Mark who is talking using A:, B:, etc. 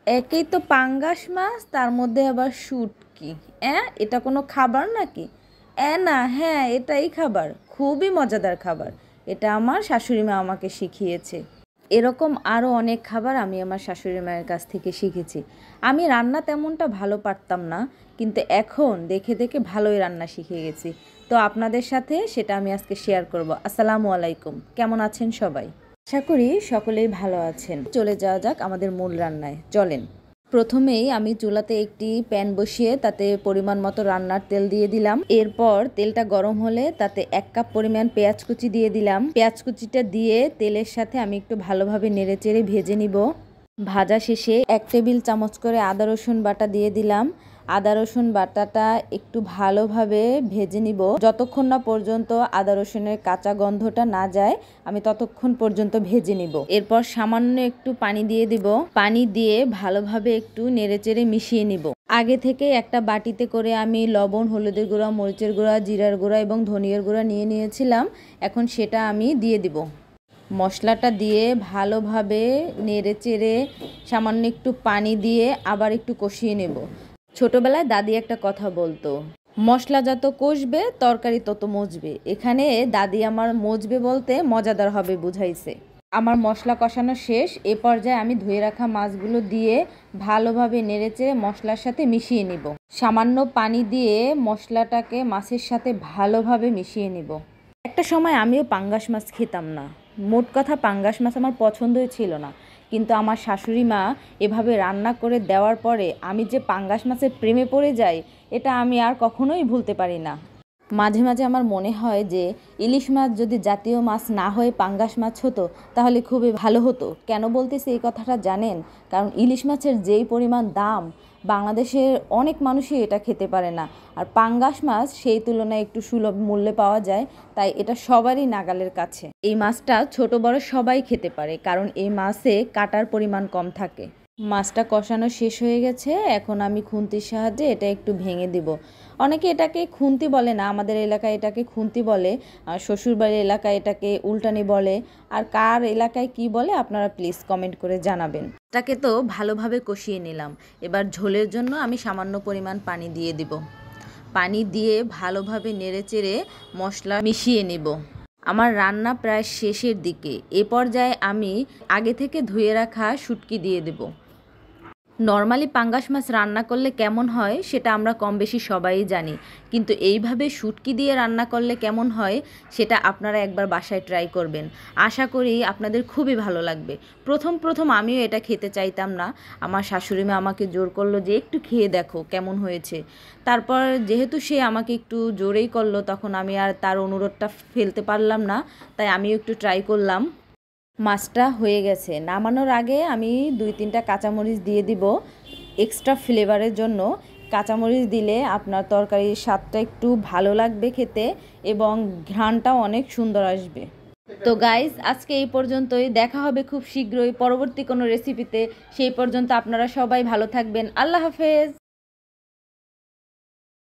A: একেই তো পাঙ্গাস মাছ, তার মধ্যে আবার শুটকি। এটা কোনো খাবার নাকি? না, হ্যাঁ এটাই খাবার, খুবই মজাদার খাবার। এটা আমার শাশুড়ি মা আমাকে শিখিয়েছে। এরকম আরও অনেক খাবার আমি আমার শাশুড়ি মায়ের কাছ থেকে শিখেছি। আমি রান্না তেমনটা ভালো পারতাম না, কিন্তু এখন দেখে দেখে ভালোই রান্না শিখে গেছি। তো আপনাদের সাথে সেটা আমি আজকে শেয়ার করব। আসসালামু আলাইকুম, কেমন আছেন সবাই? আশা করি সকলেই ভালো আছেন। চলে যাওয়া যাক আমাদের মূল রান্নায়, চলেন। প্রথমেই আমি চুলাতে একটি প্যান বসিয়ে তাতে পরিমাণ মতো রান্নার তেল দিয়ে দিলাম। এরপর তেলটা গরম হলে তাতে 1 কাপ পরিমাণ পেঁয়াজ কুচি দিয়ে দিলাম। পেঁয়াজ কুচিটা দিয়ে তেলের সাথে আমি একটু ভালোভাবে নেড়েচেড়ে ভেজে নিব। ভাজা শেষে 1 টেবিল চামচ করে আদা রসুন বাটা দিয়ে দিলাম। আদা রসুন বাটাটা একটু ভালোভাবে ভেজে নিব, যতক্ষণ না পর্যন্ত আদা রসুনের কাঁচা গন্ধটা না যায় আমি ততক্ষণ পর্যন্ত ভেজে নিব। এরপর সামান্য একটু পানি দিয়ে দিব। পানি দিয়ে ভালোভাবে একটু নেড়েচেড়ে মিশিয়ে নিব। আগে থেকে একটা বাটিতে করে আমি লবণ, হলুদের গুঁড়া, মরিচের গুঁড়া, জিরার গুঁড়া এবং ধনিয়ার গুঁড়া নিয়ে নিয়েছিলাম। এখন সেটা আমি দিয়ে দিব। মশলাটা দিয়ে ভালোভাবে নেড়েচেড়ে সামান্য একটু পানি দিয়ে আবার একটু কষিয়ে নেব। ছোটবেলায় দাদি একটা কথা বলতো, মশলা যত কষবে তরকারি তত মজবে। এখানে দাদি আমার মজবে বলতে মজাদার হবে বুঝাইছে। আমার মশলা কষানো শেষ। এ পর্যায়ে আমি ধুয়ে রাখা মাছগুলো দিয়ে ভালোভাবে নেড়েচেড়ে মশলার সাথে মিশিয়ে নিব। সামান্য পানি দিয়ে মশলাটাকে মাছের সাথে ভালোভাবে মিশিয়ে নিব। একটা সময় আমিও পাঙ্গাস মাছ খেতাম না। মোট কথা পাঙ্গাস মাছ আমার পছন্দই ছিল না, কিন্তু আমার শাশুড়ি মা এভাবে রান্না করে দেওয়ার পরে আমি যে পাঙ্গাস মাছের প্রেমে পড়ে যাই, এটা আমি আর কখনোই ভুলতে পারি না। মাঝে মাঝে আমার মনে হয় যে ইলিশ মাছ যদি জাতীয় মাছ না হয়ে পাঙ্গাস মাছ হতো তাহলে খুবই ভালো হতো। কেন বলতেছি এই কথাটা জানেন? কারণ ইলিশ মাছের যেই পরিমাণ দাম, বাংলাদেশের অনেক মানুষই এটা খেতে পারে না। আর পাঙ্গাস মাছ সেই তুলনায় একটু সুলভ মূল্যে পাওয়া যায়, তাই এটা সবারই নাগালের কাছে। এই মাছটা ছোট বড় সবাই খেতে পারে, কারণ এই মাছে কাটার পরিমাণ কম থাকে। মাছটা কষানো শেষ হয়ে গেছে। এখন আমি খুন্তির সাহায্যে এটা একটু ভেঙে দিব। অনেকে এটাকে খুন্তি বলে না, আমাদের এলাকায় এটাকে খুন্তি বলে, আর শ্বশুরবাড়ির এলাকায় এটাকে উল্টানি বলে। আর কার এলাকায় কি বলে আপনারা প্লিজ কমেন্ট করে জানাবেন। এটাকে তো ভালোভাবে কষিয়ে নিলাম। এবার ঝোলের জন্য আমি সামান্য পরিমাণ পানি দিয়ে দিব। পানি দিয়ে ভালোভাবে নেড়েচেড়ে মশলা মিশিয়ে নিব। আমার রান্না প্রায় শেষের দিকে। এ পর্যায়ে আমি আগে থেকে ধুয়ে রাখা শুটকি দিয়ে দেব। নর্মালি পাঙ্গাস মাছ রান্না করলে কেমন হয় সেটা আমরা কম বেশি সবাই জানি, কিন্তু এইভাবে শুটকি দিয়ে রান্না করলে কেমন হয় সেটা আপনারা একবার বাসায় ট্রাই করবেন। আশা করি আপনাদের খুবই ভালো লাগবে। প্রথম প্রথম আমিও এটা খেতে চাইতাম না, আমার শাশুড়ি মা আমাকে জোর করলো যে একটু খেয়ে দেখো কেমন হয়েছে। তারপর যেহেতু সে আমাকে একটু জোরেই করলো, তখন আমি আর তার অনুরোধটা ফেলতে পারলাম না, তাই আমিও একটু ট্রাই করলাম। মাছটা হয়ে গেছে। নামানোর আগে আমি 2-3টা কাঁচামরিচ দিয়ে দিব এক্সট্রা ফ্লেভারের জন্য। কাঁচামরিচ দিলে আপনার তরকারির স্বাদটা একটু ভালো লাগবে খেতে, এবং ঘ্রাণটাও অনেক সুন্দর আসবে। তো গাইস, আজকে এই পর্যন্তই। দেখা হবে খুব শীঘ্রই পরবর্তী কোনো রেসিপিতে। সেই পর্যন্ত আপনারা সবাই ভালো থাকবেন। আল্লাহ হাফেজ।